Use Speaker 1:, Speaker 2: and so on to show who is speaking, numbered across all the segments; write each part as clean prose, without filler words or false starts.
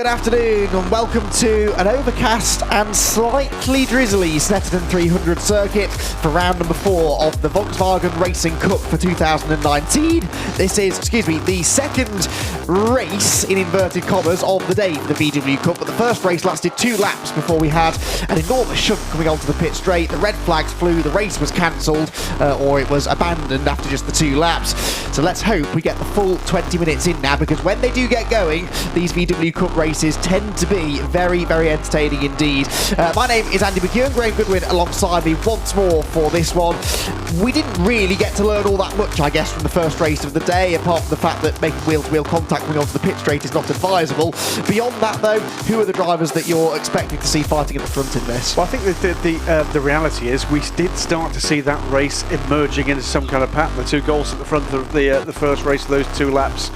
Speaker 1: afternoon and welcome to an overcast and slightly drizzly Snetterton 300 circuit for round number 4 of the Volkswagen Racing Cup for 2019. This is, the second race in inverted commas of the day for the VW Cup, but the first race lasted 2 laps before we had an enormous shunt coming onto the pit straight. The red flags flew, the race was cancelled, or it was abandoned after just the 2 laps. So let's hope we get the full 20 minutes in now, because when they do get going, these VW Cup races tend to be very, very entertaining indeed. My name is Andy McEwen, Graham Goodwin alongside me once more for this one. We didn't really get to learn all that much, I guess, from the first race of the day, apart from the fact that making wheel-to-wheel contact coming onto the pit straight is not advisable. Beyond that, though, who are the drivers that you're expecting to see fighting at the front in this?
Speaker 2: Well, I think that the reality is we did start to see that race emerging into some kind of pattern. The 2 goals at the front of the first race of those 2 laps,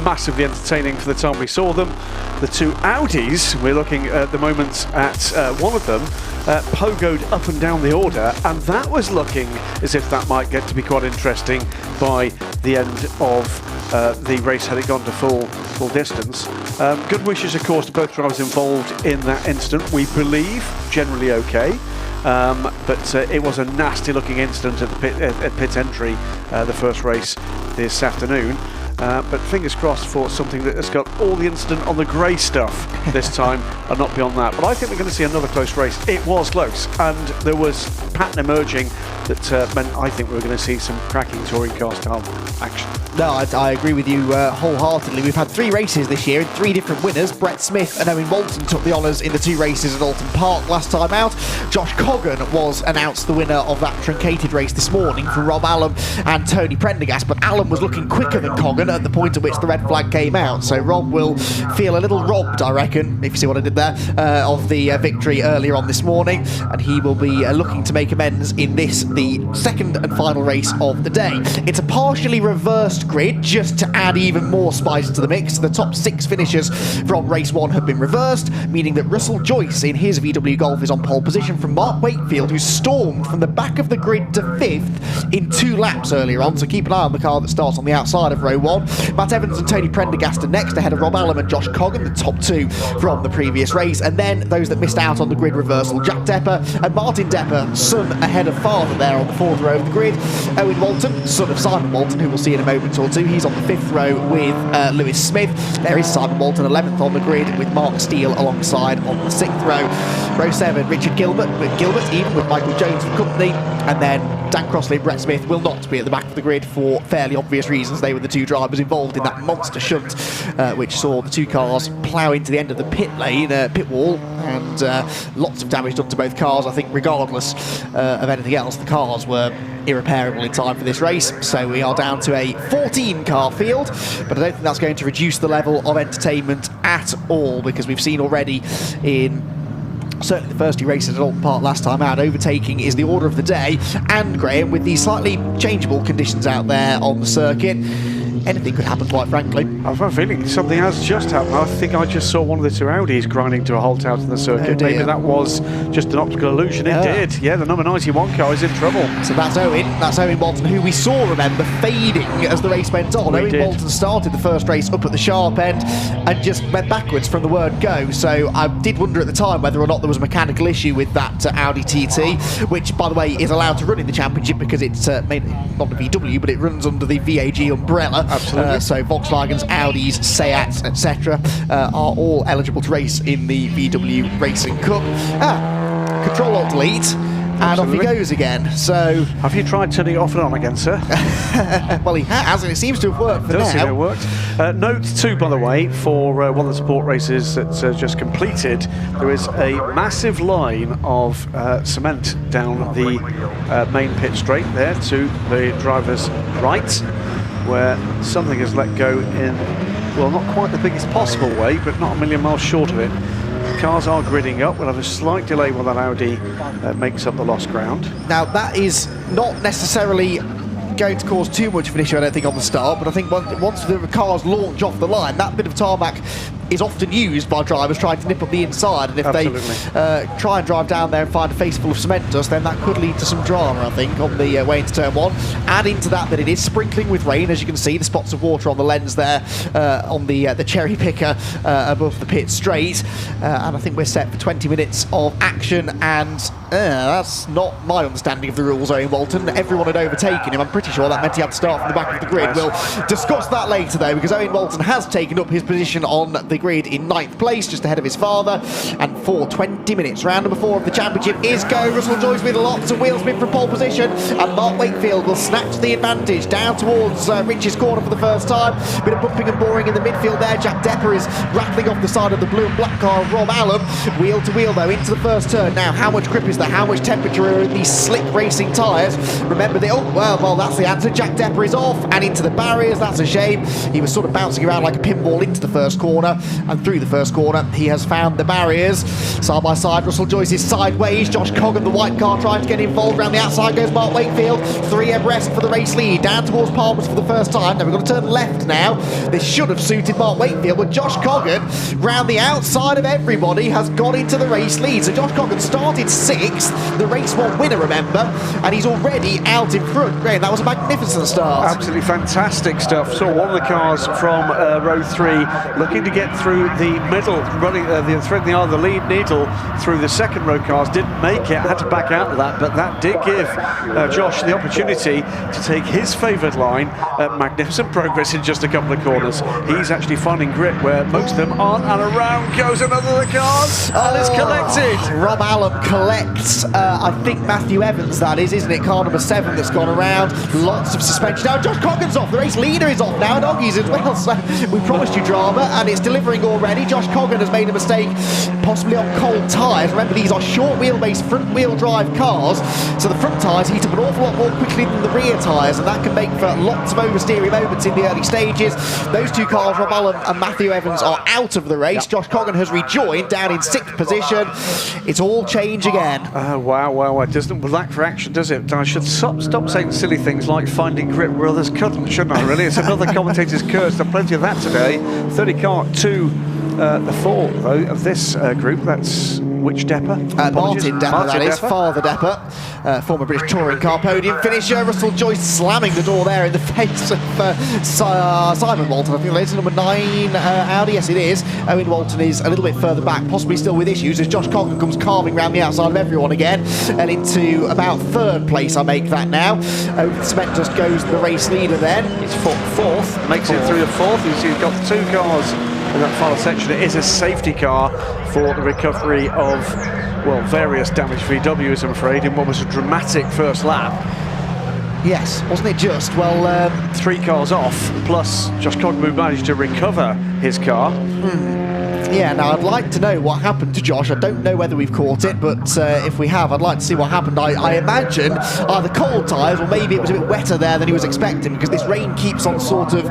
Speaker 2: massively entertaining for the time we saw them. The 2 Audis, we're looking at the moment at one of them, pogoed up and down the order, and that was looking as if that might get to be quite interesting by the end of the race had it gone to full distance. Good wishes, of course, to both drivers involved in that incident. We believe generally okay. But it was a nasty looking incident at the pit entry, the first race this afternoon. But fingers crossed for something that has got all the incident on the grey stuff this time and not beyond that. But I think we're going to see another close race. It was close, and there was pattern emerging that meant I think we were going to see some cracking touring car style action.
Speaker 1: No, I agree with you wholeheartedly. We've had 3 races this year and 3 different winners. Brett Smith and Owen Walton took the honours in the 2 races at Alton Park last time out. Josh Coggan was announced the winner of that truncated race this morning for Rob Allam and Tony Prendergast, but Allam was looking quicker than Coggan at the point at which the red flag came out, so Rob will feel a little robbed, I reckon, if you see what I did there, of the victory earlier on this morning, and he will be looking to make amends in this, the second and final race of the day. It's a partially reversed grid just to add even more spice to the mix. The top 6 finishers from race 1 have been reversed, meaning that Russell Joyce in his VW Golf is on pole position from Mark Wakefield, who stormed from the back of the grid to 5th in 2 laps earlier on, so keep an eye on the car that starts on the outside of row 1. Matt Evans and Tony Prendergast are next, ahead of Rob Allam and Josh Coggan, the top 2 from the previous race, and then those that missed out on the grid reversal, Jack Depper and Martin Depper, son ahead of father there on the 4th row of the grid. Owen Walton, son of Simon Walton, who we'll see in a moment or two, he's on the 5th row with Lewis Smith. There is Simon Walton, 11th on the grid, with Mark Steele alongside on the 6th row. Row 7, Richard Gilbert, even with Michael Jones for company, and then Dan Crossley and Brett Smith will not be at the back of the grid for fairly obvious reasons. They were the 2 drivers involved in that monster shunt, which saw the 2 cars plough into the end of the pit lane, pit wall, and lots of damage done to both cars. I think regardless of anything else, the cars were irreparable in time for this race, so we are down to a 14 car field, but I don't think that's going to reduce the level of entertainment at all, because we've seen already in certainly the first 2 races at Alton Park last time out, overtaking is the order of the day, and Graham, with these slightly changeable conditions out there on the circuit, anything could happen, quite frankly.
Speaker 2: I've a feeling something has just happened. I think I just saw one of the 2 Audis grinding to a halt out in the circuit. Maybe that was just an optical illusion. It did. Yeah, the number 91 car is in trouble.
Speaker 1: So that's Owen Walton, who we saw, remember, fading as the race went on. Owen Walton started the first race up at the sharp end and just went backwards from the word go. So I did wonder at the time whether or not there was a mechanical issue with that Audi TT, which, by the way, is allowed to run in the championship because it's made, not a VW, but it runs under the VAG umbrella.
Speaker 2: Absolutely.
Speaker 1: So Volkswagens, Audis, Seats, etc. Are all eligible to race in the VW Racing Cup. Control-Alt-Delete, and off he goes again. So,
Speaker 2: have you tried turning it off and on again, sir?
Speaker 1: Well, he has, and it seems to have worked for now.
Speaker 2: Does seem to have worked. Note 2, by the way, for one of the support races that's just completed, there is a massive line of cement down the main pit straight there to the driver's right, where something is let go in, well, not quite the biggest possible way, but not a million miles short of it. Cars are gridding up. We'll have a slight delay while that Audi makes up the lost ground.
Speaker 1: Now, that is not necessarily going to cause too much of an issue, I don't think, on the start, but I think once the cars launch off the line, that bit of tarmac is often used by drivers trying to nip up the inside, and if
Speaker 2: Absolutely.
Speaker 1: they try and drive down there and find a face full of cement dust, then that could lead to some drama, I think, on the way into turn 1. Add into that it is sprinkling with rain, as you can see, the spots of water on the lens there, on the cherry picker above the pit straight, and I think we're set for 20 minutes of action, and that's not my understanding of the rules, Owen Walton. Everyone had overtaken him. I'm pretty sure that meant he had to start from the back of the grid. We'll discuss that later, though, because Owen Walton has taken up his position on the grid in 9th place, just ahead of his father, and for 20 minutes. Round number 4 of the championship is go. Russell Joyce with lots of wheel spin from pole position, and Mark Wakefield will snatch the advantage down towards Rich's corner for the first time. Bit of bumping and boring in the midfield there. Jack Depper is rattling off the side of the blue and black car of Rob Allen. Wheel to wheel, though, into the first turn. Now, how much grip is there? How much temperature are in these slick racing tyres? Remember, well, that's the answer. Jack Depper is off and into the barriers. That's a shame. He was sort of bouncing around like a pinball into the first corner, and through the first corner, he has found the barriers. Side by side, Russell Joyce is sideways. Josh Coggan, the white car, trying to get involved. Around the outside goes Mark Wakefield. 3 abreast for the race lead. Down towards Palmer's for the first time. Now we've got to turn left now. This should have suited Mark Wakefield, but Josh Coggan, round the outside of everybody, has got into the race lead. So Josh Coggan started 6th, the race 1 winner, remember, and he's already out in front. Graham, that was a magnificent start.
Speaker 2: Absolutely fantastic stuff. Saw one of the cars from row 3 looking to get through the middle, running threading the eye of the lead needle through the second row cars. Didn't make it, had to back out of that, but that did give Josh the opportunity to take his favoured line. Magnificent progress in just a couple of corners. He's actually finding grip where most of them aren't, and around goes another of the cars, and it's collected.
Speaker 1: Rob Allen collects, I think Matthew Evans, that is, isn't it? Car number 7 that's gone around. Lots of suspension. Now Josh Coggan's off. The race leader is off now, and Oggies as well. So we promised you drama, and it's delivering already. Josh Coggan has made a mistake, possibly on cold tyres. Remember, these are short wheelbase front wheel drive cars, so the front tyres heat up an awful lot more quickly than the rear tyres, and that can make for lots of oversteering moments in the early stages. Those 2 cars, Rob Allen and Matthew Evans, are out of the race. Josh Coggan has rejoined, down in 6th position. It's all change again.
Speaker 2: Wow. It doesn't lack for action, does it? I should stop saying silly things like finding grip where others couldn't, shouldn't I, really? It's another commentator's curse. There's plenty of that today. 30 car to the 4, though, of this group. That's which Depper?
Speaker 1: Martin Depper, that is. Father Depper, former British touring car podium finisher. Russell Joyce slamming the door there in the face of Simon Walton. I think that's number 9 Audi. Yes, it is. Owen Walton is a little bit further back, possibly still with issues, as Josh Coggan comes carving round the outside of everyone again, and into about 3rd place, I make that now. Over the cement dust goes the race leader then.
Speaker 2: He's 4th, makes it through the 4th. He's got 2 cars in that final section. It is a safety car for the recovery of, well, various damaged VWs, I'm afraid, in what was a dramatic first lap.
Speaker 1: Yes, wasn't it just? Well,
Speaker 2: 3 cars off, plus Josh Coggan managed to recover his car.
Speaker 1: Yeah, now I'd like to know what happened to Josh. I don't know whether we've caught it, but if we have, I'd like to see what happened. I imagine either cold tyres, or maybe it was a bit wetter there than he was expecting, because this rain keeps on sort of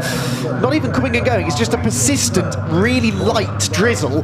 Speaker 1: not even coming and going. It's just a persistent, really light drizzle,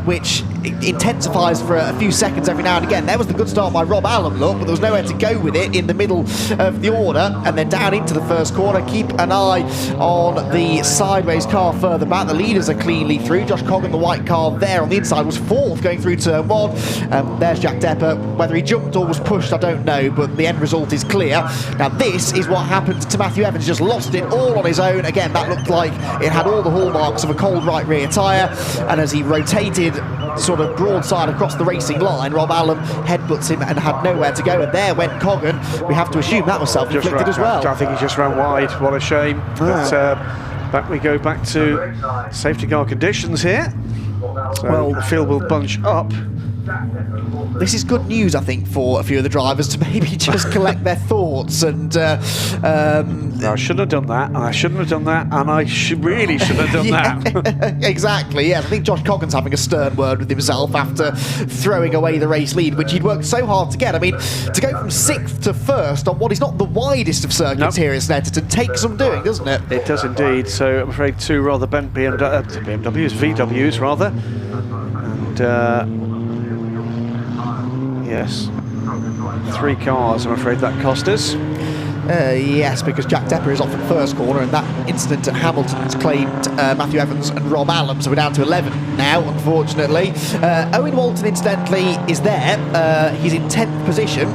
Speaker 1: which intensifies for a few seconds every now and again. There was the good start by Rob Allen, look, but there was nowhere to go with it in the middle of the order, and then down into the first corner. Keep an eye on the sideways car further back. The leaders are cleanly through. Josh Coggan, the white car there on the inside, was 4th going through turn 1. There's Jack Depper. Whether he jumped or was pushed, I don't know, but the end result is clear. Now this is what happened to Matthew Evans. Just lost it all on his own. Again, that looked like it had all the hallmarks of a cold right rear tyre, and as he rotated sort of broadside across the racing line, Rob Allen headbutts him and had nowhere to go, and there went Coggan. We have to assume that was self-inflicted as well.
Speaker 2: I think he just ran wide. What a shame. But back we go back to safety car conditions here. So well, the field will bunch up.
Speaker 1: This is good news, I think, for a few of the drivers to maybe just collect their thoughts. And
Speaker 2: I shouldn't have done that, and I shouldn't have done that, and I really shouldn't have done that.
Speaker 1: Exactly, yes. I think Josh Coggan's having a stern word with himself after throwing away the race lead, which he'd worked so hard to get. I mean, to go from 6th to 1st on what is not the widest of circuits here in Snetterton takes some doing, doesn't it?
Speaker 2: It does indeed. So I'm afraid 2 rather bent BMWs, VWs rather. And yes, 3 cars, I'm afraid that cost us.
Speaker 1: Yes, because Jack Depper is off at first corner, and that incident at Hamilton's claimed Matthew Evans and Rob Allam, so we're down to 11 now, unfortunately. Owen Walton, incidentally, is there. He's in 10th position.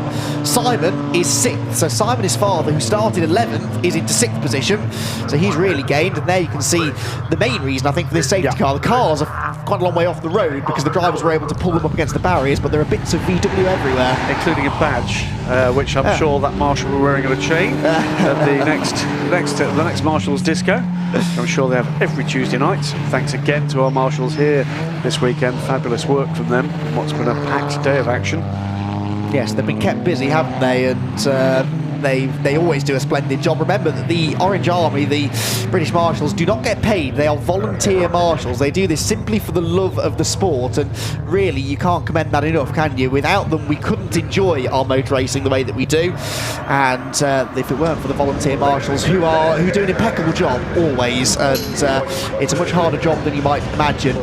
Speaker 1: Simon is 6th, so Simon, his father, who started 11th, is into 6th position, so he's really gained, and there you can see the main reason, I think, for this safety car. The cars are quite a long way off the road because the drivers were able to pull them up against the barriers, but there are bits of VW everywhere.
Speaker 2: Including a badge, which I'm sure that marshal will be wearing on a chain at the next Marshals Disco. I'm sure they have every Tuesday night. Thanks again to our marshals here this weekend. Fabulous work from them in what's been a packed day of action.
Speaker 1: Yes, they've been kept busy, haven't they? And they always do a splendid job. Remember that the Orange Army, the British Marshals, do not get paid. They are volunteer marshals. They do this simply for the love of the sport, and really you can't commend that enough, can you? Without them we couldn't enjoy our motor racing the way that we do, and if it weren't for the volunteer marshals who do an impeccable job always, and it's a much harder job than you might imagine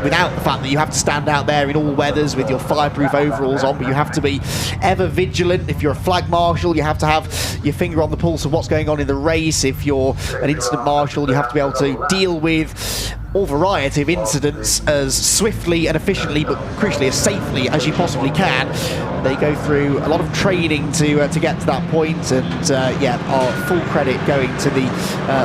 Speaker 1: without the fact that you have to stand out there in all weathers with your fireproof overalls on, but you have to be ever vigilant. If you're a flag marshal, you have to have your finger on the pulse of what's going on in the race. If you're an incident marshal, you have to be able to deal with all variety of incidents as swiftly and efficiently, but crucially as safely as you possibly can. They go through a lot of training to get to that point, and our full credit going to the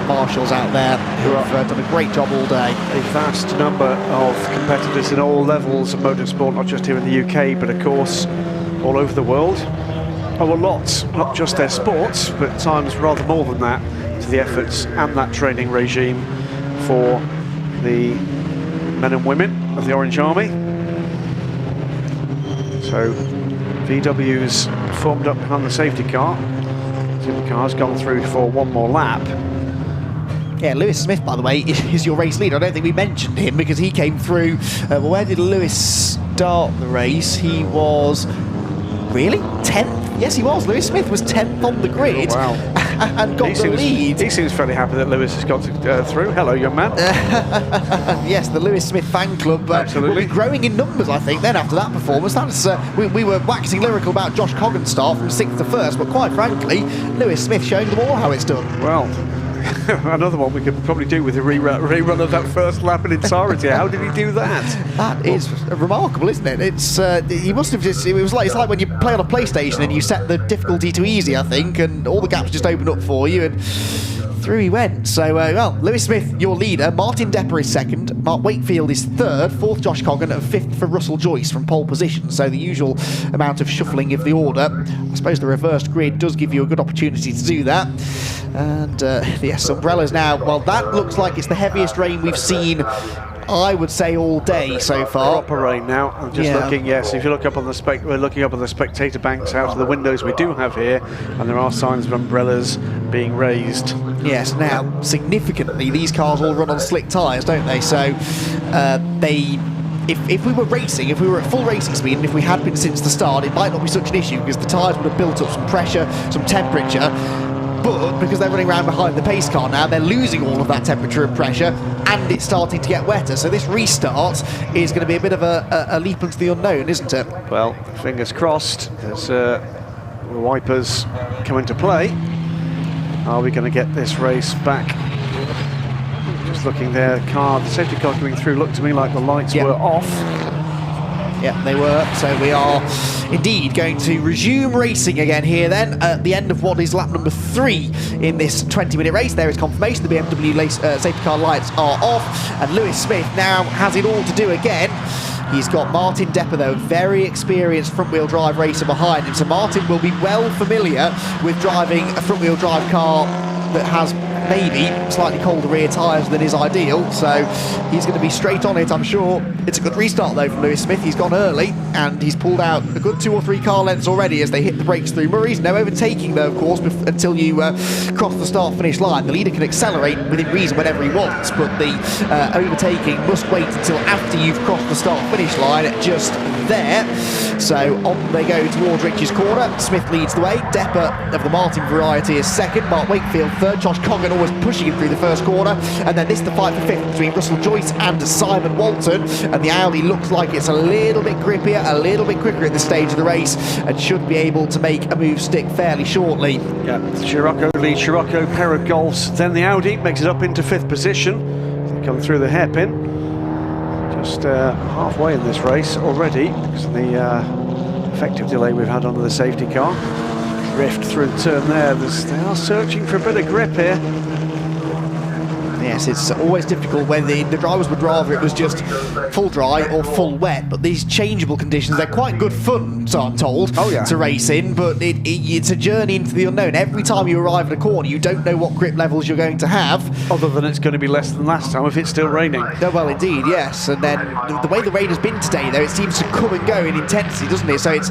Speaker 1: marshals out there who have done a great job all day.
Speaker 2: A vast number of competitors in all levels of motorsport, not just here in the UK, but of course all over the world. Oh, a lot, not just their sports, but at times rather more than that, to the efforts and that training regime for the men and women of the Orange Army. So VW's formed up behind the safety car. The car's gone through for one more lap.
Speaker 1: Yeah, Lewis Smith, by the way, is your race leader. I don't think we mentioned him because he came through. Well, where did Lewis start the race? He was really 10th. Yes, he was. Lewis Smith was 10th on the grid.
Speaker 2: Oh, wow.
Speaker 1: And got the lead.
Speaker 2: He seems fairly happy that Lewis has got through. Hello, young man.
Speaker 1: Yes, the Lewis Smith fan club will be growing in numbers, I think, then after that performance. That's we were waxing lyrical about Josh Coggan's start from 6th to 1st, but quite frankly, Lewis Smith showing them all how it's done.
Speaker 2: Well, another one we could probably do with a rerun of that first lap in entirety. How did he do that?
Speaker 1: That is remarkable, isn't it? It's he must have just. It's like when you play on a PlayStation and you set the difficulty to easy, I think, and all the gaps just open up for you, and through he went. So, well, Lewis Smith, your leader. Martin Depper is 2nd. Mark Wakefield is 3rd. 4th, Josh Coggan, and 5th for Russell Joyce from pole position. So the usual amount of shuffling of the order. I suppose the reversed grid does give you a good opportunity to do that. And yes, umbrellas now. Well, that looks like it's the heaviest rain we've seen, I would say, all day so far.
Speaker 2: Proper rain now. I'm just looking. Yes, if you look up on the we're looking up on the spectator banks out of the windows we do have here, and there are signs of umbrellas being raised.
Speaker 1: Yes, now significantly, these cars all run on slick tyres, don't they? So If we were racing, if we were at full racing speed, and if we had been since the start, it might not be such an issue because the tyres would have built up some pressure, some temperature. But because they're running around behind the pace car now, they're losing all of that temperature and pressure, and it's starting to get wetter. So this restart is going to be a bit of a leap into the unknown, isn't it?
Speaker 2: Well, fingers crossed as the wipers come into play. Are we going to get this race back? Just looking there, the safety car coming through looked to me like the lights were off.
Speaker 1: Yeah, they were. So we are indeed going to resume racing again here then at the end of what is lap number 3 in this 20-minute race. There is confirmation the BMW safety car lights are off, and Lewis Smith now has it all to do again. He's got Martin Depper, though, very experienced front-wheel drive racer behind him. So Martin will be well familiar with driving a front-wheel drive car that has maybe slightly colder rear tyres than is ideal, so he's going to be straight on it, I'm sure. It's a good restart though from Lewis Smith. He's gone early and he's pulled out a good 2 or 3 car lengths already as they hit the brakes through. Murray's no overtaking though, of course, until you cross the start-finish line. The leader can accelerate within reason whenever he wants, but the overtaking must wait until after you've crossed the start-finish line, just there. So on they go towards Rich's corner. Smith leads the way. Depper of the Martin variety is 2nd. Mark Wakefield 3rd. Josh Coggan always pushing him through the first corner. And then this is the fight for fifth between Russell Joyce and Simon Walton. And the Audi looks like it's a little bit grippier, a little bit quicker at this stage of the race, and should be able to make a move stick fairly shortly.
Speaker 2: Yeah, Scirocco leads Scirocco, pair of Golfs. Then the Audi makes it up into fifth position. They come through the hairpin. Just halfway in this race already because of the effective delay we've had under the safety car. Drift through the turn there. They are searching for a bit of grip here.
Speaker 1: Yes, it's always difficult when the drivers would rather it was just full dry or full wet, but these changeable conditions, they're quite good fun, so I'm told, to race in, but it's a journey into the unknown. Every time you arrive at a corner, you don't know what grip levels you're going to have.
Speaker 2: Other than it's going to be less than last time if it's still raining.
Speaker 1: No, well, indeed, yes. And then the way the rain has been today, though, it seems to come and go in intensity, doesn't it? So it's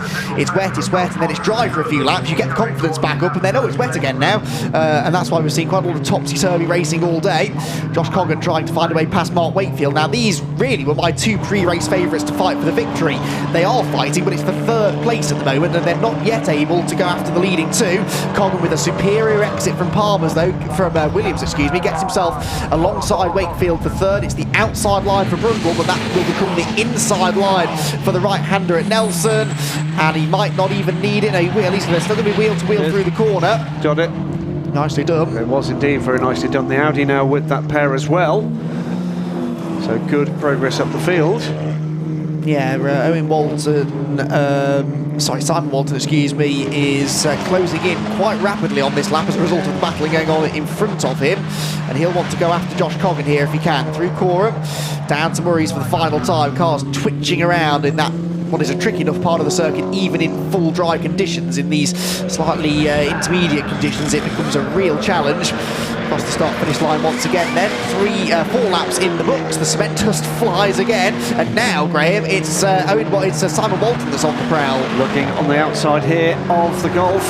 Speaker 1: wet, and then it's dry for a few laps. You get the confidence back up, and then, oh, it's wet again now. And that's why we're seeing quite a lot of topsy-turvy racing all day. Josh Coggan trying to find a way past Mark Wakefield. Now, these really were my two pre-race favourites to fight for the victory. They are fighting, but it's for third place at the moment, and they're not yet able to go after the leading two. Coggan with a superior exit from Williams, gets himself alongside Wakefield for third. It's the outside line for Brundle, but that will become the inside line for the right-hander at Nelson, and he might not even need it. No, he will. He's still going to be wheel-to-wheel through the corner.
Speaker 2: Got it.
Speaker 1: Nicely done.
Speaker 2: It was indeed very nicely done. The Audi now with that pair as well. So good progress up the field.
Speaker 1: Yeah, Simon Walton, is closing in quite rapidly on this lap as a result of the battling going on in front of him. And he'll want to go after Josh Coggan here if he can. Through Coram, down to Murray's for the final time. Cars twitching around in that what is a tricky enough part of the circuit, even in full dry conditions. In these slightly intermediate conditions, it becomes a real challenge. Across the start-finish line once again then. 4 laps in the books. The cement dust flies again. And now, Graham, it's Simon Walton that's on the prowl.
Speaker 2: Looking on the outside here of the Golf.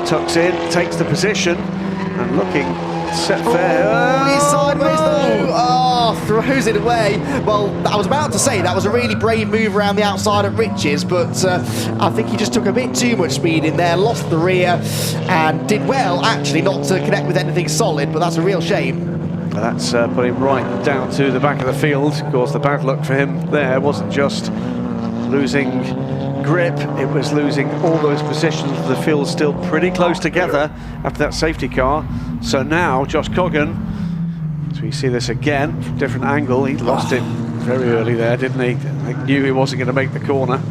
Speaker 2: Tucks in, takes the position, and looking set fair.
Speaker 1: He's sideways though. Oh, throws it away. Well, I was about to say that was a really brave move around the outside at Riches, but I think he just took a bit too much speed in there, lost the rear, and did well actually not to connect with anything solid, but that's a real shame.
Speaker 2: That's put him right down to the back of the field. Of course, the bad luck for him there wasn't just losing grip, it was losing all those positions. The field still pretty close together after that safety car. So now Josh Coggan, as we see this again from a different angle, he lost it very early there, didn't he? I knew he wasn't going to make the corner.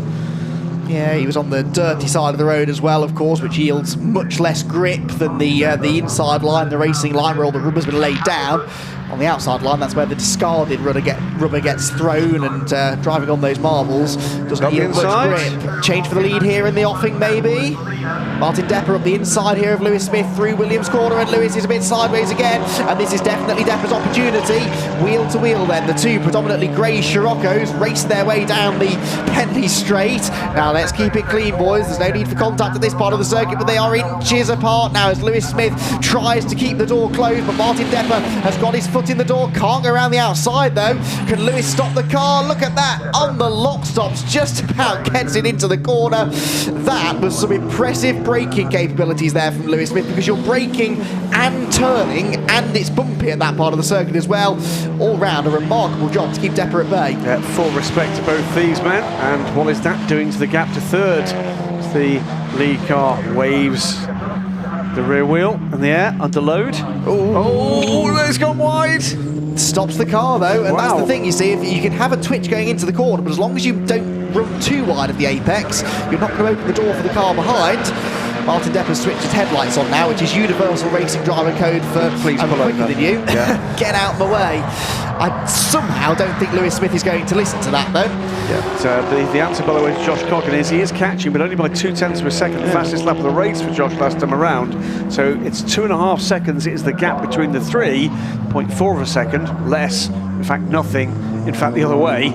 Speaker 1: Yeah, he was on the dirty side of the road as well, of course, which yields much less grip than the inside line, the racing line, where all the rubber's been laid down. On the outside line, that's where the discarded rubber gets thrown, and driving on those marbles doesn't yield much grip. Change for the lead here in the offing, maybe. Martin Depper up the inside here of Lewis Smith through Williams' corner, and Lewis is a bit sideways again, and this is definitely Depper's opportunity. Wheel to wheel then, the two predominantly grey Scirocco's race their way down the Penley Straight. Now let's keep it clean, boys. There's no need for contact at this part of the circuit, but they are inches apart now as Lewis Smith tries to keep the door closed, but Martin Depper has got his foot in the door, can't go around the outside though. Can Lewis stop the car? Look at that, on the lock stops, just about gets it into the corner. That was some impressive braking capabilities there from Lewis Smith, because you're braking and turning, and it's bumpy at that part of the circuit as well. All round a remarkable job to keep Depper at bay.
Speaker 2: Yeah, full respect to both these men, and what is that doing to the gap to third? As the lead car waves the rear wheel in the air under load. Oh, it's gone wide.
Speaker 1: Stops the car though, and that's the thing, you see, if you can have a twitch going into the corner, but as long as you don't run too wide of the apex, you're not going to open the door for the car behind. Martin Depper's switched his headlights on now, which is universal racing driver code for
Speaker 2: please pull
Speaker 1: quicker
Speaker 2: over
Speaker 1: than you.
Speaker 2: Yeah.
Speaker 1: Get out of my way. I somehow don't think Lewis Smith is going to listen to that though.
Speaker 2: Yeah, the answer, by the way, to Josh Coggan is he is catching, but only by 0.2 of a second. The fastest lap of the race for Josh last time around. So it's 2.5 seconds is the gap between the three. 0.4 of a second less, in fact nothing, in fact the other way,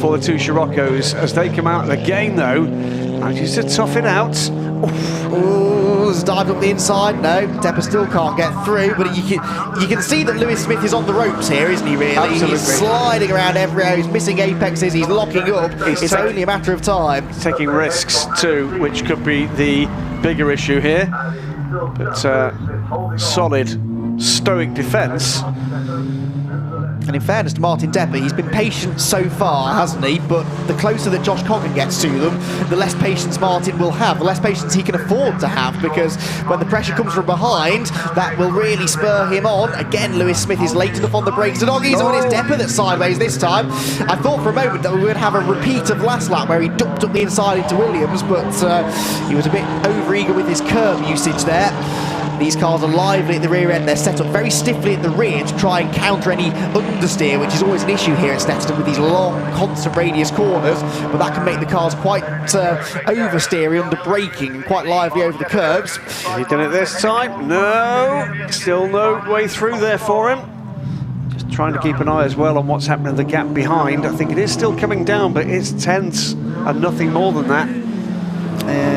Speaker 2: for the two Scirocco's as they come out of the game though. And just to tough it out.
Speaker 1: Oh, it's dived up the inside. No, Depper still can't get through, but you can see that Lewis Smith is on the ropes here, isn't he, really?
Speaker 2: Absolutely.
Speaker 1: He's sliding around everywhere, he's missing apexes, he's locking up. It's only a matter of time.
Speaker 2: He's taking risks too, which could be the bigger issue here. But solid stoic defence.
Speaker 1: And in fairness to Martin Depper, he's been patient so far, hasn't he? But the closer that Josh Coggan gets to them, the less patience Martin will have, the less patience he can afford to have, because when the pressure comes from behind, that will really spur him on. Again, Lewis Smith is late enough on the brakes, and Oggy's on his Depper that's sideways this time. I thought for a moment that we would have a repeat of last lap where he ducked up the inside into Williams, but he was a bit over-eager with his curb usage there. These cars are lively at the rear end. They're set up very stiffly at the rear to try and counter any understeer, which is always an issue here at Snetterton with these long, constant radius corners, but that can make the cars quite oversteery under braking and quite lively over the curbs.
Speaker 2: Has he done it this time? No, still no way through there for him. Just trying to keep an eye as well on what's happening in the gap behind. I think it is still coming down, but it's tenths and nothing more than that.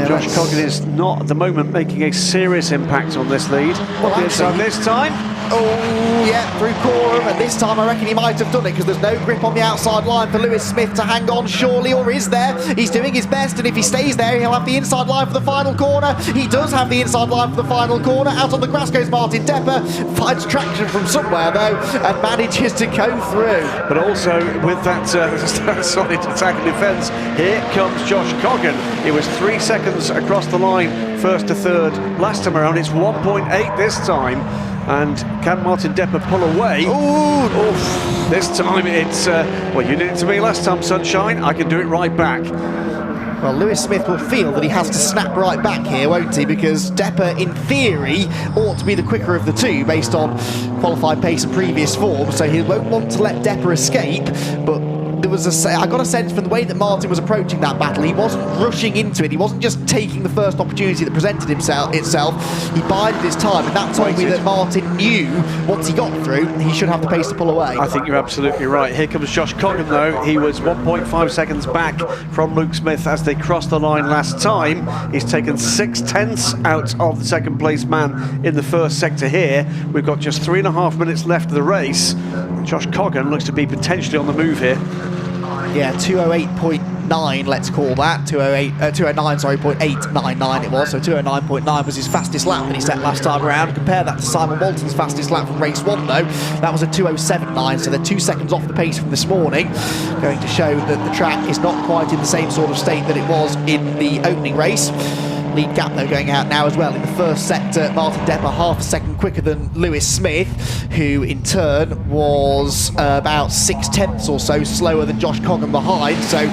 Speaker 2: Josh Coggan is not at the moment making a serious impact on this lead.
Speaker 1: Well,
Speaker 2: actually, this time.
Speaker 1: Oh, yeah, through Coram, and this time I reckon he might have done it because there's no grip on the outside line for Lewis Smith to hang on, surely, or is there? He's doing his best, and if he stays there, he'll have the inside line for the final corner. He does have the inside line for the final corner. Out on the grass goes Martin Depper, finds traction from somewhere, though, and manages to go through.
Speaker 2: But also, with that solid attack and defence, here comes Josh Coggan. It was 3 seconds across the line, first to third. Last time around, it's 1.8 this time. And can Martin Depper pull away?
Speaker 1: Ooh!
Speaker 2: Oof. This time it's, well, you did it to me last time, Sunshine. I can do it right back.
Speaker 1: Well, Lewis Smith will feel that he has to snap right back here, won't he? Because Depper, in theory, ought to be the quicker of the two based on qualified pace and previous form, so he won't want to let Depper escape, but there was I got a sense from the way that Martin was approaching that battle, he wasn't rushing into it, he wasn't just taking the first opportunity that presented itself, he bided his time, and that told me that Martin knew once he got through, he should have the pace to pull away.
Speaker 2: I think you're absolutely right. Here comes Josh Coggan though, he was 1.5 seconds back from Luke Smith as they crossed the line last time. He's taken 6/10 out of the second place man in the first sector here. We've got just 3.5 minutes left of the race. Josh Coggan looks to be potentially on the move here.
Speaker 1: Yeah, 208.9, let's call that. 209, sorry, .899 it was. So 209.9 was his fastest lap that he set last time around. Compare that to Simon Walton's fastest lap from race 1, though. That was a 207.9, so they're 2 seconds off the pace from this morning. Going to show that the track is not quite in the same sort of state that it was in the opening race. Lead gap, though, going out now as well. In the first sector, Martin Depper half a second quicker than Lewis Smith, who in turn was about 6/10 or so slower than Josh Coggan behind. So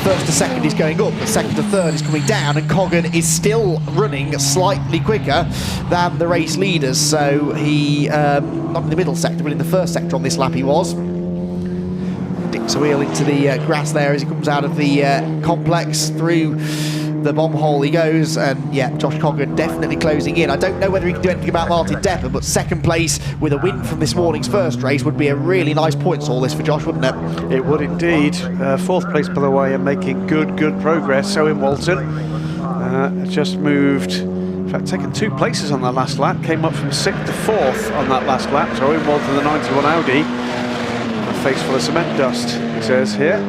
Speaker 1: first to second is going up, but second to third is coming down, and Coggan is still running slightly quicker than the race leaders. So he, not in the middle sector, but in the first sector on this lap he was. Dicks a wheel into the grass there as he comes out of the complex through the bomb hole he goes, and yeah, Josh Coggan definitely closing in. I don't know whether he can do anything about Martin Depper, but second place with a win from this morning's first race would be a really nice points haul this for Josh, wouldn't it?
Speaker 2: It would indeed. Fourth place, by the way, and making good progress. So in Walton, just moved, in fact, taken 2 places on that last lap, came up from 6th to 4th on that last lap. So in Walton, the 91 Audi, a face full of cement dust, he says here.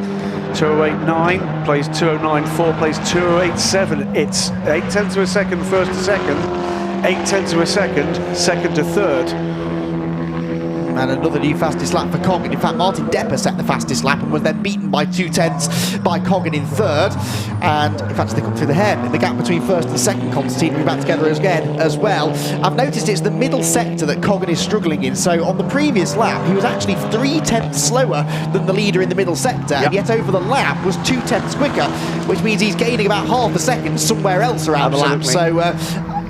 Speaker 2: 208.9, plays 209.4, plays 208.7. It's 0.8 of a second first to second, 0.8 of a second, second to third.
Speaker 1: And another new fastest lap for Coggan. In fact, Martin Depper set the fastest lap and was then beaten by 2/10 by Coggan in third. And in fact, they come through the hairpin. The gap between first and second Constantine will be back together again as well. I've noticed it's the middle sector that Coggan is struggling in. So on the previous lap, he was actually 3/10 slower than the leader in the middle sector.
Speaker 2: Yep.
Speaker 1: And yet over the lap was 2/10 quicker, which means he's gaining about half a second somewhere else around the lap. So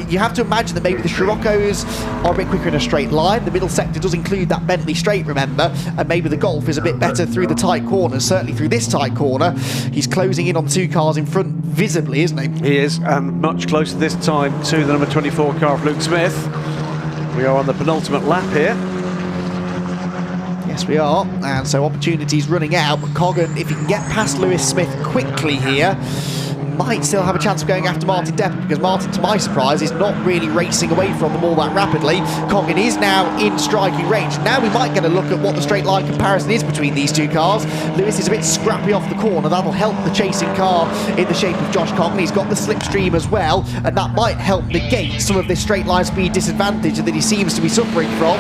Speaker 1: you have to imagine that maybe the Scirocco's are a bit quicker in a straight line. The middle sector does include that Bentley straight, remember, and maybe the Golf is a bit better through the tight corners. Certainly through this tight corner, he's closing in on 2 cars in front visibly, isn't he?
Speaker 2: He is, and much closer this time to the number 24 car of Luke Smith. We are on the penultimate lap here.
Speaker 1: Yes, we are, and so opportunities running out, but Coggan, if he can get past Lewis Smith quickly here, might still have a chance of going after Martin Depp, because Martin, to my surprise, is not really racing away from them all that rapidly. Coggan is now in striking range. Now we might get a look at what the straight line comparison is between these two cars. Lewis is a bit scrappy off the corner. That'll help the chasing car in the shape of Josh Coggan. He's got the slipstream as well, and that might help negate some of this straight line speed disadvantage that he seems to be suffering from.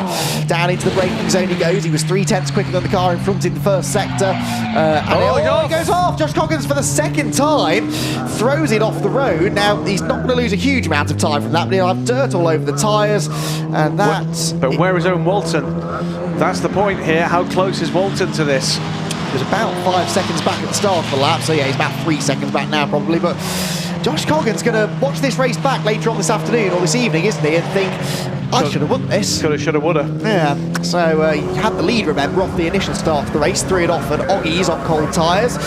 Speaker 1: Down into the braking zone he goes. He was 3/10 quicker than the car in front in the first sector. He goes off. Josh Coggins, for the second time, throws it off the road. Now, he's not going to lose a huge amount of time from that, but he'll have dirt all over the tyres, and that...
Speaker 2: But where is Owen Walton? That's the point here. How close is Walton to this?
Speaker 1: He was about 5 seconds back at the start of the lap, so yeah, he's about 3 seconds back now probably, but Josh Coggan's going to watch this race back later on this afternoon or this evening, isn't he, and think, I should have won this.
Speaker 2: Coulda, shoulda, woulda.
Speaker 1: Yeah, so he had the lead, remember, off the initial start of the race, threw it off at Oggies on cold tyres.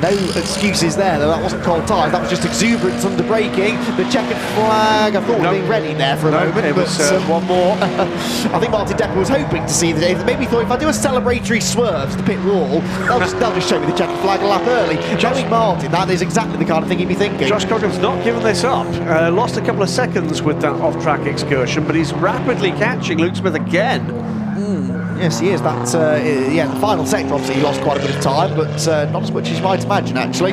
Speaker 1: No excuses there, though. That wasn't cold tyres, that was just exuberance under braking. The checkered flag, I thought being ready there for a moment.
Speaker 2: It was one more.
Speaker 1: I think Martin Depp was hoping to see the day. Maybe thought, if I do a celebratory swerve to the pit wall, they'll just show me the checkered flag a lap early. Joey Martin, that is exactly the kind of thing he'd be thinking.
Speaker 2: Josh Coggan's not given this up. Lost a couple of seconds with that off-track excursion, but he's rapidly catching Luke Smith again.
Speaker 1: Yes, he is. That, the final sector, obviously, he lost quite a bit of time, but not as much as you might imagine, actually.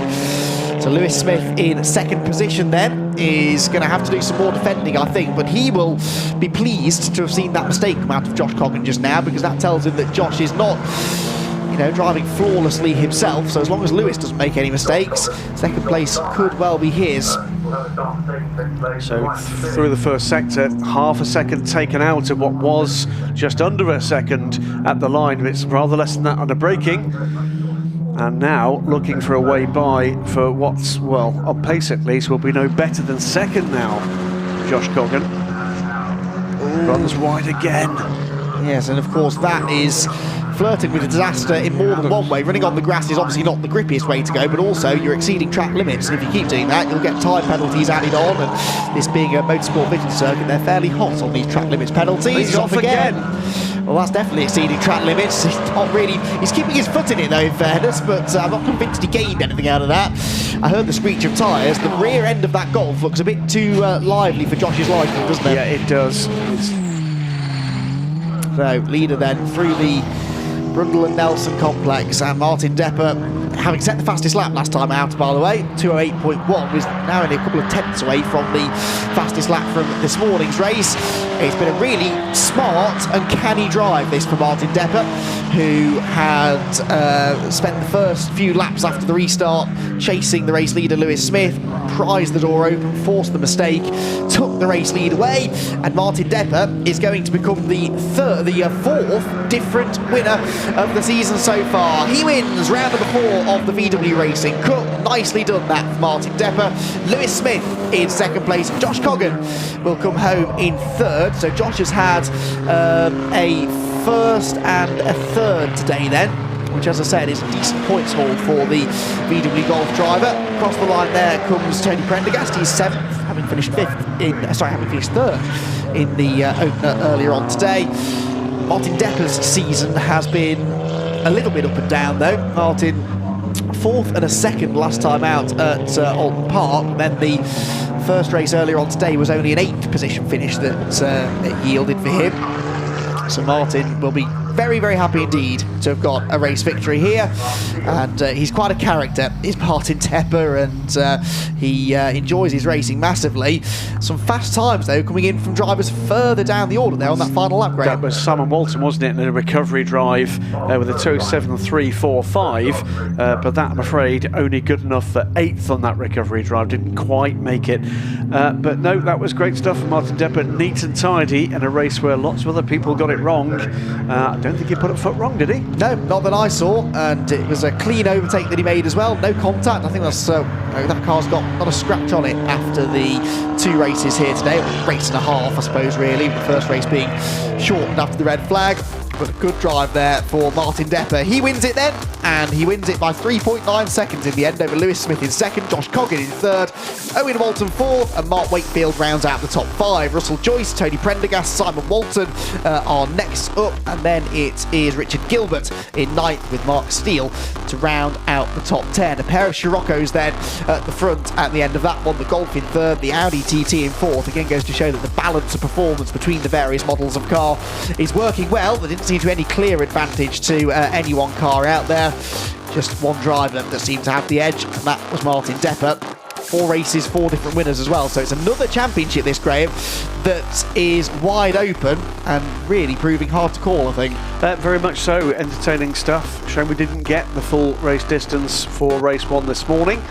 Speaker 1: So Lewis Smith in second position then is going to have to do some more defending, I think, but he will be pleased to have seen that mistake come out of Josh Coggan just now, because that tells him that Josh is not, driving flawlessly himself. So as long as Lewis doesn't make any mistakes, second place could well be his.
Speaker 2: So through the first sector, half a second taken out of what was just under a second at the line. It's rather less than that under braking. And now looking for a way by for what's, well, on pace at least, will be no better than second now. Josh Coggan runs wide again.
Speaker 1: Yes, and of course that is flirting with a disaster in more than one way. Running on the grass is obviously not the grippiest way to go, but also you're exceeding track limits, and if you keep doing that, you'll get time penalties added on, and this being a motorsport vision circuit, they're fairly hot on these track limits penalties.
Speaker 2: He's off again.
Speaker 1: Well, that's definitely exceeding track limits. He's not really... He's keeping his foot in it, though, in fairness, but I'm not convinced he gained anything out of that. I heard the screech of tyres. The rear end of that Golf looks a bit too lively for Josh's liking, doesn't it?
Speaker 2: Yeah, it does.
Speaker 1: So, leader then through the Brundle and Nelson complex, and Martin Depper, having set the fastest lap last time out, by the way, 2:08.1, was now only a couple of tenths away from the fastest lap from this morning's race. It's been a really smart and canny drive, this, for Martin Depper, who had spent the first few laps after the restart chasing the race leader Lewis Smith, prized the door open, forced the mistake, took the race lead away, and Martin Depper is going to become the fourth different winner of the season so far. He wins round number 4 of the VW Racing Cup. Nicely done that for Martin Depper. Lewis Smith in second place. Josh Coggan will come home in third. So Josh has had a first and a third today then, which, as I said, is a decent points haul for the VW Golf driver. Across the line there comes Tony Prendergast. He's 7th, having finished third in the opener earlier on today. Martin Depper's season has been a little bit up and down, though. Martin 4th and a 2nd last time out at Alton Park. And then the first race earlier on today was only an 8th position finish that it yielded for him. So Martin will be very, very happy indeed to have got a race victory here, and he's quite a character, is Martin Depper, and he enjoys his racing massively. Some fast times though coming in from drivers further down the order there on that final lap, Graham.
Speaker 2: That was Simon Walton, wasn't it, in a recovery drive with a 2:07.345, but that, I'm afraid, only good enough for 8th on that recovery drive, didn't quite make it. But no, that was great stuff from Martin Depper, neat and tidy in a race where lots of other people got it wrong. I don't think he put a foot wrong, did he? No, not that I saw, and it was a clean overtake that he made as well. No contact. I think that's that car's got not a scratch on it after the 2 races here today. Race and a half, I suppose, really. The first race being shortened after the red flag.
Speaker 1: But a good drive there for Martin Depper. He wins it then, and he wins it by 3.9 seconds in the end over Lewis Smith in second, Josh Coggin in third, Owen Walton fourth, and Mark Wakefield rounds out the top five. Russell Joyce, Tony Prendergast, Simon Walton are next up, and then it is Richard Gilbert in ninth with Mark Steele to round out the top 10. A pair of Scirocco's then at the front at the end of that one. The Golf in third, the Audi TT in fourth. Again, goes to show that the balance of performance between the various models of car is working well. There didn't seem to be any clear advantage to any one car out there. Just one driver that seemed to have the edge, and that was Martin Depper. 4 races, 4 different winners as well. So it's another championship, this, Graham, that is wide open and really proving hard to call, I think.
Speaker 2: Very much so. Entertaining stuff. Shame we didn't get the full race distance for race 1 this morning.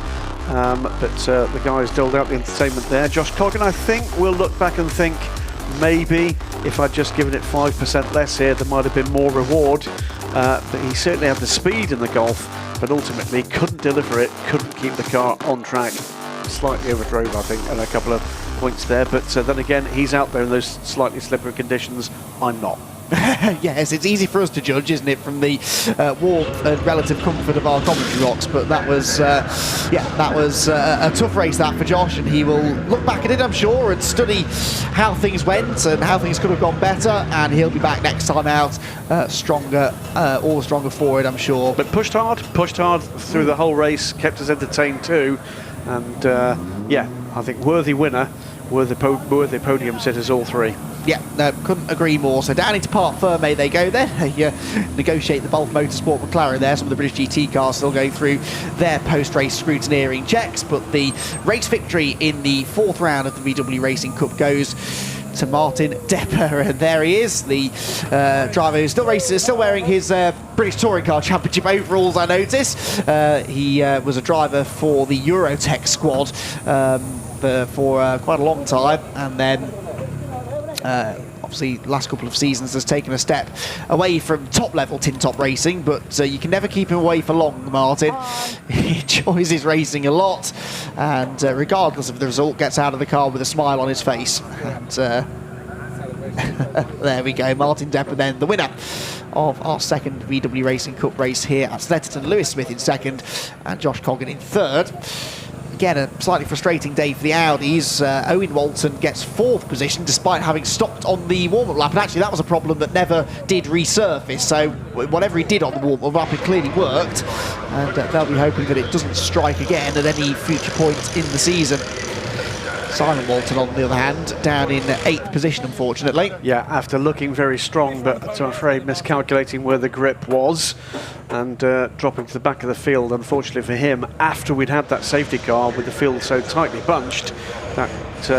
Speaker 2: But the guys doled out the entertainment there. Josh Coggin, I think, will look back and think, maybe if I'd just given it 5% less here, there might have been more reward. But he certainly had the speed in the Golf, but ultimately couldn't deliver it, couldn't keep the car on track. Slightly overdrove, I think, and a couple of points there. But then again, he's out there in those slightly slippery conditions. I'm not.
Speaker 1: Yes, it's easy for us to judge, isn't it, from the warmth and relative comfort of our commentary box. But that was, a tough race that for Josh, and he will look back at it, I'm sure, and study how things went and how things could have gone better. And he'll be back next time out, stronger, all the stronger for it, I'm sure.
Speaker 2: But pushed hard through the whole race, kept us entertained too, and I think worthy winner, worthy podium sitters, all three.
Speaker 1: Yeah, no, couldn't agree more. So down into Parc Fermé they go then. Negotiate the Bulk Motorsport McLaren there. Some of the British GT cars still going through their post-race scrutineering checks. But the race victory in the 4th round of the VW Racing Cup goes to Martin Depper. And there he is, the driver who's still wearing his British Touring Car Championship overalls, I notice. He was a driver for the Eurotech squad for quite a long time. And then obviously last couple of seasons has taken a step away from top-level tin-top racing, but you can never keep him away for long, Martin. He enjoys his racing a lot, and regardless of the result, gets out of the car with a smile on his face. And there we go, Martin Depper then, the winner of our second VW Racing Cup race here at Snetterton. Lewis Smith in second, and Josh Coggin in third. Again, a slightly frustrating day for the Audis. Owen Walton gets 4th position despite having stopped on the warm-up lap. And actually, that was a problem that never did resurface. So whatever he did on the warm-up lap, it clearly worked. And they'll be hoping that it doesn't strike again at any future point in the season. Simon Walton, on the other hand, down in 8th position, unfortunately.
Speaker 2: Yeah, after looking very strong, but I'm afraid miscalculating where the grip was and dropping to the back of the field, unfortunately for him, after we'd had that safety car with the field so tightly bunched, that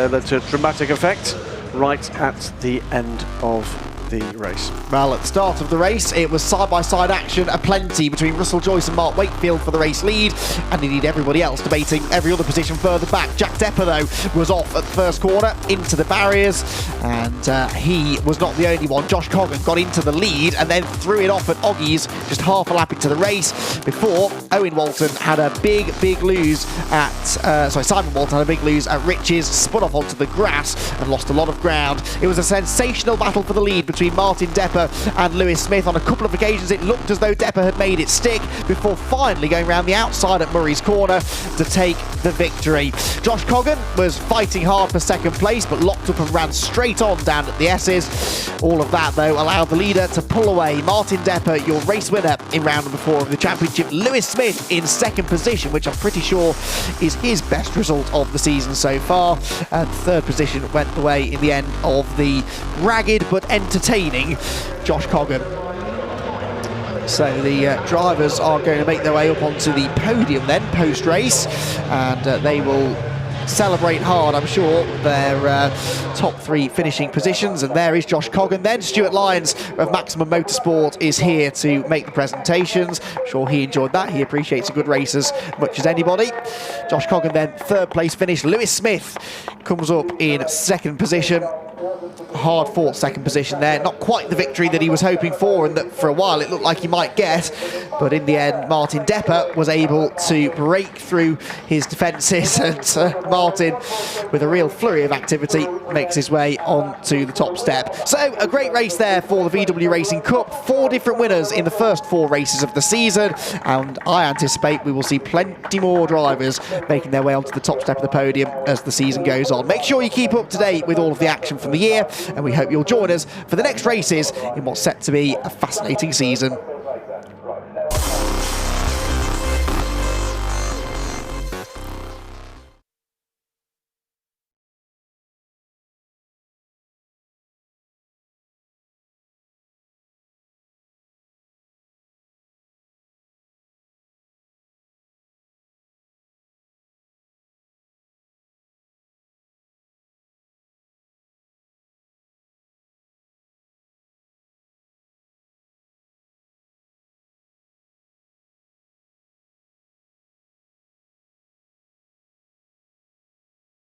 Speaker 2: led to a dramatic effect right at the end of the race.
Speaker 1: Well, at the start of the race, it was side-by-side action aplenty between Russell Joyce and Mark Wakefield for the race lead, and indeed everybody else debating every other position further back. Jack Depper, though, was off at the first corner into the barriers, and he was not the only one. Josh Coggin got into the lead and then threw it off at Oggies just half a lap into the race before Owen Walton had a big lose at Simon Walton had a big lose at Riches, spun off onto the grass and lost a lot of ground. It was a sensational battle for the lead between Martin Depper and Lewis Smith. On a couple of occasions it looked as though Depper had made it stick before finally going around the outside at Murray's corner to take the victory. Josh Coggin was fighting hard for second place but locked up and ran straight on down at the S's. All of that though allowed the leader to pull away. Martin Depper, your race winner in round number 4 of the championship. Lewis Smith in second position, which I'm pretty sure is his best result of the season so far, and third position went the way in the end of the ragged but entertaining Josh Coggin. So the drivers are going to make their way up onto the podium then post-race, and they will celebrate hard, I'm sure, their top 3 finishing positions. And there is Josh Coggin then. Stuart Lyons of Maximum Motorsport is here to make the presentations. I'm sure he enjoyed that. He appreciates a good race as much as anybody. Josh Coggin then 3rd place finish. Lewis Smith comes up in 2nd position. hard-fought second position there. Not quite the victory that he was hoping for, and that for a while it looked like he might get. But in the end, Martin Depper was able to break through his defences, and Martin, with a real flurry of activity, makes his way onto the top step. So a great race there for the VW Racing Cup. 4 different winners in the first 4 races of the season, and I anticipate we will see plenty more drivers making their way onto the top step of the podium as the season goes on. Make sure you keep up to date with all of the action from the year, and we hope you'll join us for the next races in what's set to be a fascinating season.